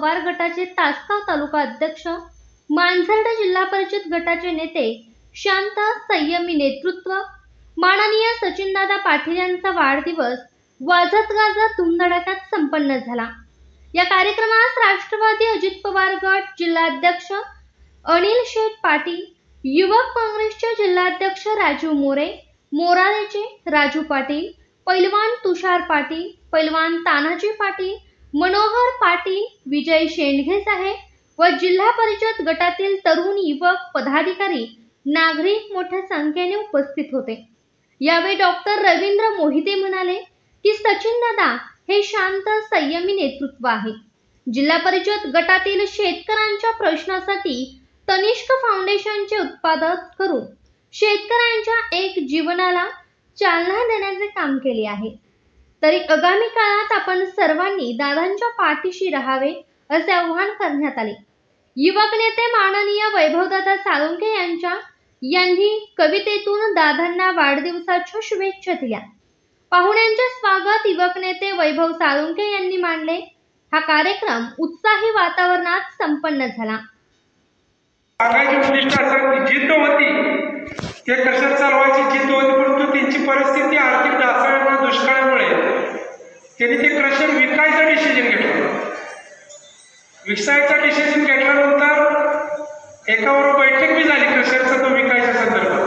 पवार गटाचे तासगाव तालुका अध्यक्ष, मांजर्डे जिल्हा परिषद गटाचे नेते शांत संयमी नेतृत्व, माननीय सचिनदादा पाटील यांचा वाढदिवस वाजत गाजत धुमधडाक्यात संपन्न झाला। या कार्यक्रमास राष्ट्रवादी अजित पवार गट जिल्हाध्यक्ष अनिल शेठ पाटील, युवक काँग्रेसचे जिल्हाध्यक्ष राजू मोरे, मोरालेचे राजू पाटील, पैलवान तुषार पाटील, पैलवान तानाजी पाटील, मनोहर पाटील, विजय शेंडगे साहेब व जिल्हा परिषद गटातील तरुण युवक पदाधिकारी नागरिक मोठ्या संख्येने उपस्थित होते। यावेळी डॉक्टर रवींद्र मोहिते म्हणाले की सचिनदादा हे शांत संयमी नेतृत्व आहे। जिल्हा परिषद गटातील शेतकऱ्यांच्या प्रश्नासाठी तनिष्क फाउंडेशनचे उत्पादन करून शेतकऱ्यांच्या एक जीवनाला चालना देण्याचे काम केले आहे। तरी आगामी काळात आपण सर्वांनी दादांच्या पाठीशी राहावे असे आवाहन करण्यात आले। युवक नेते माननीय वैभवदादा साळुंखे यांनी कवितेतून दादांना वाढदिवसाच्या शुभेच्छा दिल्या। पाहुण्यांचे स्वागत युवक नेते वैभव साळुंखे यांनी मानले। हा कार्यक्रम उत्साही वातावरणात संपन्न झाला। जिद्द होती, ते कसं चालवायची जिद्द होती, परंतु त्यांची परिस्थिती आर्थिक ढासळल्यामुळे, दुष्काळामुळे त्यांनी ते क्रशर विकायचा डिसिजन घेतला। विकायचा डिसिजन घेतल्यानंतर एकावर बैठक बी झाली क्रशरचा तो विकायच्या संदर्भात,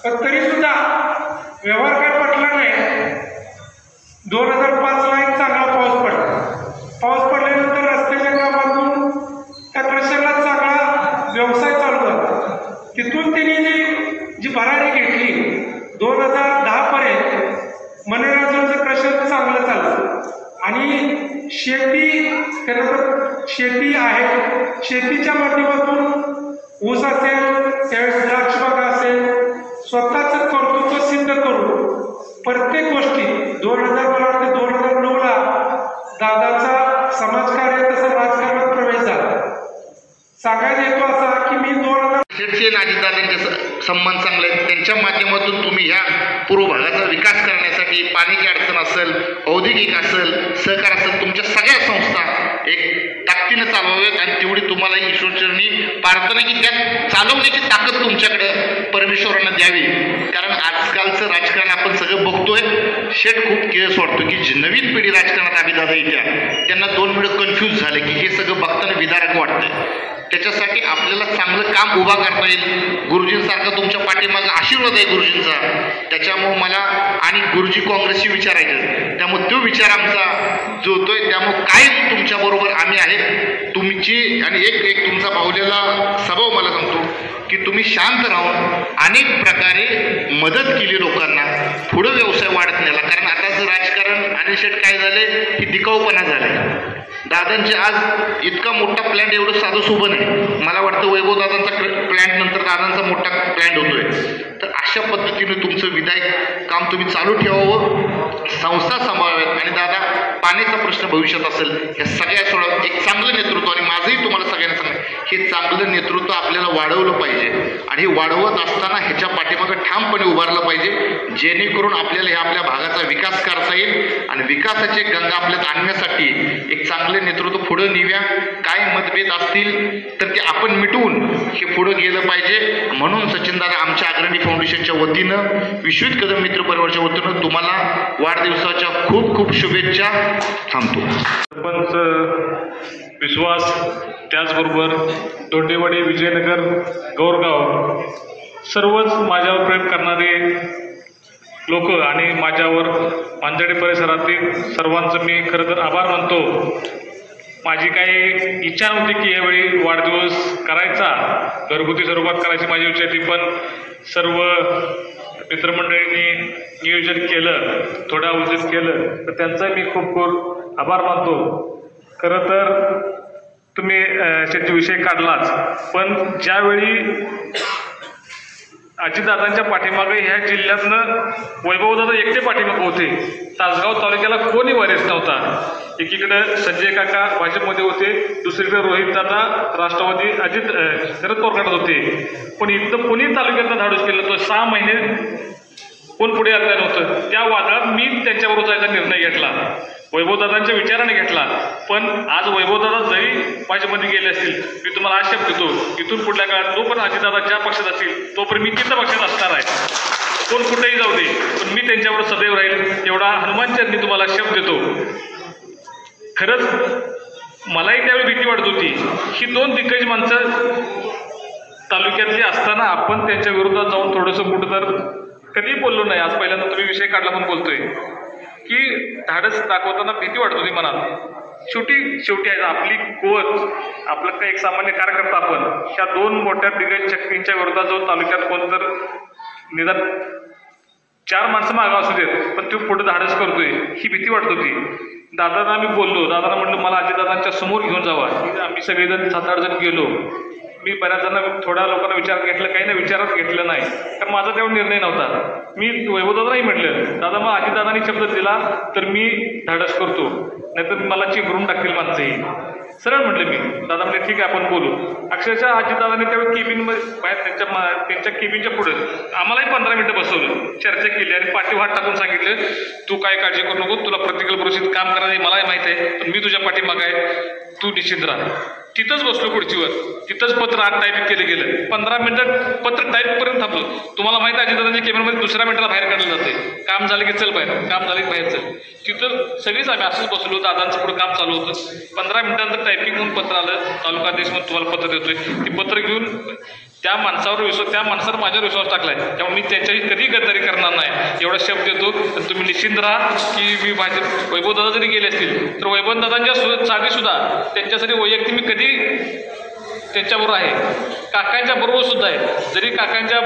पण तरी सुद्धा व्यवहार काय पटला नाही। 2005ला एक चांगला पाऊस पडला। पाऊस पडल्यानंतर रस्त्याच्या कामातून त्या क्रशरला चांगला व्यवसाय चालू झाला। तिथून त्यांनी जी भरारी घेतली 2010 पर्यंत मनोरंजनचं क्रशर चांगलं चाललं आणि शेती आहे। शेतीच्या माध्यमातून ऊस असेल, त्यावेळेस द्राक्ष बाग असेल, स्वतःचं कर्तृत्व सिद्ध करून प्रत्येक गोष्टी 2009ला दादाचा समाजकार्य तसं राजकारणात प्रवेश झाला। सांगायला येतो असा की मी 2000 अजितदादांचे संबंध चांगले आहेत, त्यांच्या माध्यमातून तुम्ही ह्या पूर्व भागाचा विकास करण्यासाठी पाण्याची अडचण असेल, औद्योगिक असेल, सहकार असेल, तुमच्या सगळ्या संस्था एक ताकदीनं चालवाव्यात आणि तेवढी तुम्हाला ईश्वरचरणी प्रार्थना की त्यात चालवण्याची ताकद तुमच्याकडे परमेश्वरांना द्यावी। कारण आजकालचं राजकारण आपण सगळं बघतोय, शेट खूप केस वाटतो की नवीन पिढी राजकारणात अभिदादा येत्या त्यांना 2 वेळ कन्फ्यूज झाले की हे सगळं बघताना विदारक वाटतंय। त्याच्यासाठी आपल्याला चांगलं काम उभा करता येईल। गुरुजींसारखा तुमच्या पाठीमागे आशीर्वाद आहे गुरुजींचा, त्याच्यामुळे मला आणि गुरुजी काँग्रेसशी विचारायचं, त्यामुळे तो विचार आमचा जुळतोय। त्यामुळे काय तुमच्याबरोबर आम्ही आहे तुमची, आणि एक तुमचा भावलेला स्वभाव मला सांगतो की तुम्ही शांत राहून अनेक प्रकारे मदत केली लोकांना, पुढे व्यवसाय वाढत नेला। कारण आताचं राजकारण आणि शेट काय झाले की दिखाऊपणा झाला। दादांचे आज इतका मोठा प्लॅन एवढं साधं सोबं नाही, मला वाटतं वैभव दादांचा प्लॅन नंतर दादांचा मोठा प्लॅन होतोय। तर अशा पद्धतीने तुमचं विधायक काम तुम्ही चालू ठेवावं, संस्था सांभाळाव्यात आणि दादा पाण्याचा प्रश्न भविष्यात असेल या सगळ्या सोडा एक चांगलं नेतृत्व, आणि माझंही तुम्हाला सगळ्यांना सांगा हे चांगलं नेतृत्व आपल्याला वाढवलं पाहिजे आणि हे वाढवत असताना ह्याच्या पाठीमागे ठामपणे उभारलं पाहिजे, जेणेकरून आपल्याला हे आपल्या भागाचा विकास करता येईल आणि विकासाचे गंगा आपल्यात आणण्यासाठी एक चांगले नेतृत्व पुढे नेव्या। काय मतभेद असतील तर ते आपण मिटवून हे पुढे गेलं पाहिजे। म्हणून सचिनदादा आमच्या अग्रणी फाउंडेशनच्या वतीनं, विश्वित कदम मित्र परिवाराच्या वतीनं तुम्हाला वाढदिवसाच्या खूप खूप शुभेच्छा। थांबतो। सरपंच विश्वास, त्याचबरोबर दोंडेवाडी, विजयनगर, गौरगाव सर्वच माझ्यावर प्रेम करणारे लोक आणि माझ्यावर मांजर्डे परिसरातील सर्वांचं मी खरं तर आभार मानतो। माझी काही इच्छा नव्हती की यावेळी वाढदिवस करायचा, घरगुती स्वरूपात करायची माझी इच्छा होती, पण सर्व मित्रमंडळींनी नियोजन केलं, थोडा उद्योग केलं, तर त्यांचाही मी खूप खूप आभार मानतो। खरं तर तुम्ही त्याचे विषय काढलाच, पण ज्यावेळी अजितदादांच्या पाठीमागे ह्या जिल्ह्यातनं वैभवदादा एकटे पाठीमागे होते, तासगाव तालुक्याला कोणी वारीस नव्हता। एकीकडे संजय काका भाजपमध्ये होते, दुसरीकडे रोहित दादा राष्ट्रवादी शरद पवार गटात होते, पण इथं कोणी तालुक्यातनं धाडूस केलं तो 6 महिने कोण पुढे आलं नव्हतं। त्या वादळात मी त्यांच्याबरोबर जायचा निर्णय घेतला, वैभवदादांच्या विचाराने घेतला, पण आज वैभवदादा जरी माझ्यामध्ये गेले असतील, मी तुम्हाला आशा देतो इथून पुढल्या काळात जोपर्यंत अजितदादा ज्या पक्षात असतील तोपर्यंत मी तिथं पक्षात असणार आहे. कोण कुठेही जाऊ दे, पण मी त्यांच्यावर सदैव राहील एवढा हनुमान चरणी तुम्हाला शब्द देतो. खरंच मलाही त्यावेळी भीती वाटत होती. ही 2 दिग्गज माणसं तालुक्यातली असताना आपण त्यांच्या विरोधात जाऊन थोडंसं कुठं तर कधीही बोललो नाही. आज पहिल्यांदा तुम्ही विषय काढला म्हणून बोलतोय की धाडस दाखवताना भीती वाटत होती मनात. शेवटी आहे आपली कोच, आपलं काही एक सामान्य कार्यकर्ता आपण ह्या 2 मोठ्या दिग्गज शक्तींच्या विरोधात जाऊन तालुक्यात कोण तर निदान 4 माणसं मागं असू देत, पण तो पुढे धाडस करतोय ही भीती वाटत होती. दादांना आम्ही बोललो, दादांना म्हणलं मला अजितदादांच्या समोर घेऊन जावा. आम्ही सगळेजण 7-8 जण गेलो. मी बऱ्याच जणांना थोड्या लोकांना विचारात घेतलं, काही ना विचारात घेतलं नाही, कारण माझा तेवढा निर्णय नव्हता. मी वैभवदादांनाही म्हटलं, दादा मग अजितदादांनी शब्द दिला तर मी धाडस करतो, नाहीतर मला चिघरून टाकतील माणसंही. सरळ म्हटलं मी. दादा म्हणजे ठीक आहे आपण बोलू. अक्षरशः अजितदादांनी त्यावेळी केबिनमध्ये बाहेर त्यांच्या केबिनच्या पुढे आम्हालाही 15 मिनिटं बसवलं, चर्चा केली आणि पाठी वाट टाकून सांगितलं तू काय काळजी करू नको, तुला प्रतिकूल परिस्थितीत काम करायचं मलाही माहिती आहे, पण मी तुझ्या पाठीमागं आहे, तू निश्चिंत राहा. तिथंच बसलो खुर्चीवर, तिथंच पत्र आज टाईप केलं गेलं. 15 मिनिटात पत्र टाईपपर्यंत थांबलो. तुम्हाला माहिती आहे अजितदादांच्या केबिनमध्ये 2ऱ्या मिनिटाला बाहेर काढलं जाते. काम झालं की चल बाहेर, काम झालं की बाहेर चल. तिथं सगळीच आम्ही असंच बसलो. दादांचं पुढं काम चालू होतं. 15 मिनिटांचं टायपिंग म्हणून पत्र आलं, तालुका अध्यक्ष म्हणून तुम्हाला पत्र देतोय. ते पत्र घेऊन त्या माणसावर माझ्यावर विश्वास टाकलाय, त्यामुळे मी त्यांच्याशी कधी गद्दारी करणार नाही एवढा शब्द देतो. तर तुम्ही निश्चिंत राहा की मी भाजप वैभवदादा जरी गेले असतील तर वैभवदादांच्या साधीसुद्धा त्यांच्यासाठी वैयक्तिक मी कधी त्यांच्याबरोबर आहे, काकांच्या बरोबर सुद्धा आहे. जरी काकांच्या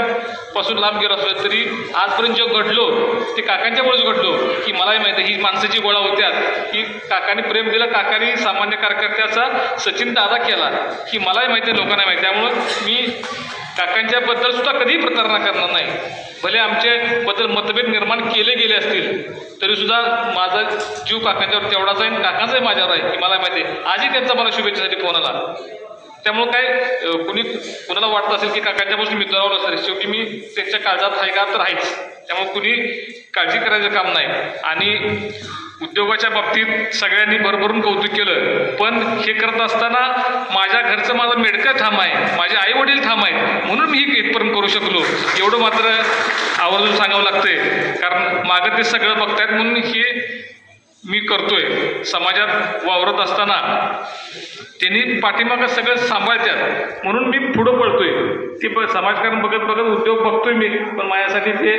पासून लांब गेलो असलो तरी आजपर्यंत जे घडलो ते काकांच्यामुळेच घडलो, की मलाही माहिती आहे ही माणसाची गोळा होत्या की काकांनी प्रेम दिलं, काकांनी सामान्य कार्यकर्त्याचा सचिन दादा केला ही मलाही माहिती आहे, लोकांना माहिती आहे. त्यामुळं मी काकांच्याबद्दल सुद्धा कधीही प्रतारणा करणार नाही. भले आमच्याबद्दल मतभेद निर्माण केले गेले असतील तरीसुद्धा माझा जीव काकांच्यावर तेवढाच आहे, काकांचाही माझ्यावर आहे की मला माहिती आहे. आजही त्यांचा मला शुभेच्छेसाठी फोन आला. त्यामुळं काय कुणाला वाटत असेल की काकांच्यापासून मी दुरावलं असेल, शेवटी मी त्यांच्या काळजात आहे का तर आहेच. त्यामुळे कुणी काळजी करायचं काम नाही. आणि उद्योगाच्या बाबतीत सगळ्यांनी भरभरून कौतुक केलं, पण हे करत असताना माझ्या घरचं माझं मेडकं ठाम आहे, माझे आई वडील ठाम आहेत, म्हणून मी हे इथपर्यंत करू शकलो. एवढं मात्र आवर्जून सांगावं लागतंय, कारण मागं ते सगळं बघतायत म्हणून हे मी करतोय. समाजात वावरत असताना त्यांनी पाठीमागं सगळं सांभाळतात म्हणून मी पुढं पळतोय. ते समाजकारण बघत बघत उद्योग बघतोय मी, पण माझ्यासाठी ते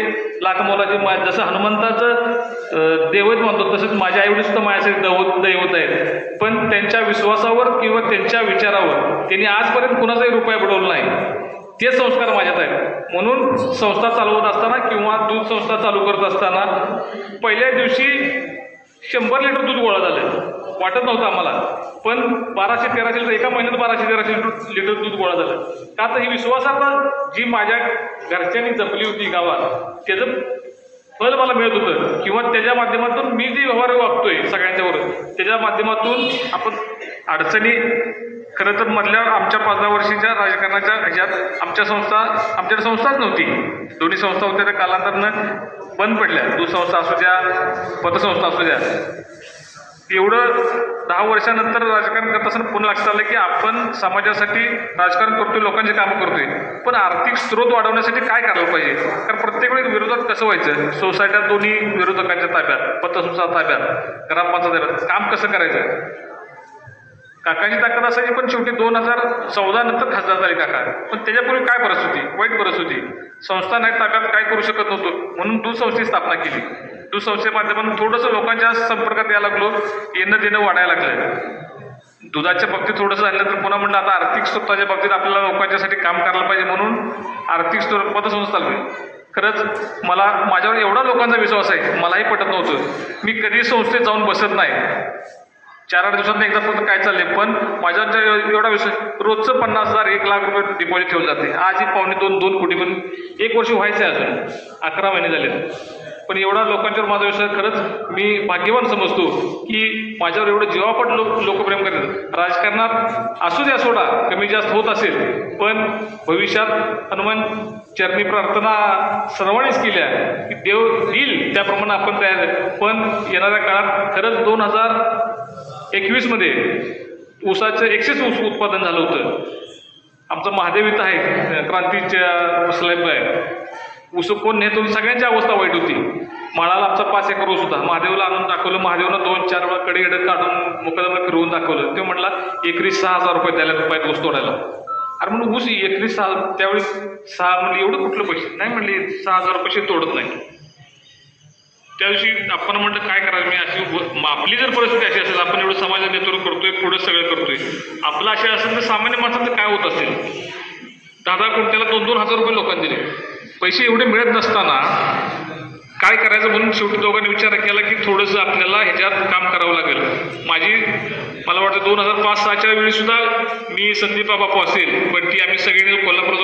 लाख मोलाचे जसं हनुमंताचं दैवत म्हणतो तसंच माझ्या आईवडील सुद्धा माझ्यासाठी दैवत आहेत. पण त्यांच्या विश्वासावर किंवा त्यांच्या विचारावर त्यांनी आजपर्यंत कुणाचाही रुपया बुडवला नाही. ते संस्कार माझ्यात आहेत. म्हणून संस्था चालवत असताना किंवा दूध संस्था चालू करत असताना पहिल्या दिवशी 100 लिटर दूध गोळा झालं, वाटत नव्हतं आम्हाला. पण 1200-1300 लिटर एका महिन्यात 1200-1300 लिटर दूध गोळा झालं. का तर ही विश्वासार्हता जी माझ्या घरच्यांनी जपली होती गावात, त्याचं फल मला मिळत होतं. किंवा त्याच्या माध्यमातून मी जे व्यवहार वागतोय सगळ्यांच्यावर, त्याच्या माध्यमातून आपण अडचणी खरं तर मधल्या आमच्या 5-10 वर्षाच्या राजकारणाच्या ह्याच्यात आमच्या संस्थाच नव्हती. दोन्ही संस्था होत्या त्या कालांतरानं बंद पडल्या. दूध संस्था असू द्या, पतसंस्था असू द्या. एवढं 10 वर्षानंतर राजकारण करत असताना पुन्हा लक्षात आलं की आपण समाजासाठी राजकारण करतोय, लोकांची कामं करतोय, पण आर्थिक स्रोत वाढवण्यासाठी काय करायला पाहिजे. कारण प्रत्येक वेळी विरोधात कसं व्हायचं, सोसायट्यात दोन्ही विरोधकांच्या ताब्यात, पतसंस्था ताब्यात, ग्रामपंचायत ताब्यात काम कसं करायचं. काकांची ताकद असायची, पण शेवटी 2014 नंतर खासदार झाले काका. पण त्याच्यापूर्वी काय परिस्थिती, वाईट परिस्थिती, संस्था नाही ताकद काय करू शकत नव्हतो. म्हणून दूध संस्थेची स्थापना केली. दूध संस्थेच्या माध्यमातून थोडंसं लोकांच्या संपर्कात यायला लागलो, येणं देणं वाढायला लागलं. दुधाच्या बाबतीत थोडंसं झालं तर पुन्हा म्हणलं आता आर्थिक स्रोताच्या बाबतीत आपल्याला लोकांच्यासाठी काम करायला पाहिजे, म्हणून आर्थिक स्रोत पतसंस्था चालू आहे. खरंच मला माझ्यावर एवढा लोकांचा विश्वास आहे, मलाही पटत नव्हतं. मी कधी संस्थेत जाऊन बसत नाही. 4-8 दिवसांनी एकदा फक्त काय चालले, पण माझ्या एवढा विषय रोजचं 50,000 1 लाख रुपये डिपॉझिट ठेवलं जाते. आज ही 2.5 कोटी पण 1 वर्ष व्हायचं आहे, अजून 11 महिने झाले. पण एवढा लोकांच्यावर माझा विश्वास खरंच मी भाग्यवान समजतो की माझ्यावर एवढं जीवापट लोकप्रेम करतात. राजकारणात असू द्या सोडा कमी जास्त होत असेल, पण भविष्यात हनुमान चरणी प्रार्थना सर्वांनीच केल्या की देव देईल त्याप्रमाणे आपण तयार आहे. पण येणाऱ्या काळात खरंच 2021मध्ये ऊसाचं एक्सेस ऊस उत्पादन झालं होतं. आमचा महादेव इथं आहे, क्रांतीच्या स्लॅब आहे. ऊस कोण नेतो सगळ्यांची अवस्था वाईट होती. माळाला आमचा 5 एकर ऊस होता. महादेवला आणून दाखवलं, महादेवनं 2-4 वेळा कडे काढून मुकादमा फिरवून दाखवलं. ते म्हटला एकरी 6,000 रुपये द्यायला पाहिजे ऊस तोडायला. अरे म्हणून ऊस एकरी 6, त्यावेळी 6 म्हणजे एवढं कुठलं पैसे नाही, म्हणले 6,000 पैसे तोडत नाही. त्या दिवशी आपण म्हटलं काय करायचं, मी अशी आपली जर परिस्थिती अशी असेल, आपण एवढं समाजात नेतृत्व करतोय, पुढं सगळं करतोय, आपलं असे असेल तर सामान्य माणसाचं काय होत असेल. 10 कोटीला 2-2 हजार रुपये लोकांनी दिले. पैसे एवढे मिळत नसताना काय करायचं म्हणून शेवटी दोघांनी विचार केला की थोडंसं आपल्याला ह्याच्यात काम करावं लागेल. मला वाटतं 2005-06च्या वेळी सुद्धा मी संदीप बापू असेल, पण ती आम्ही सगळी कोल्हापूर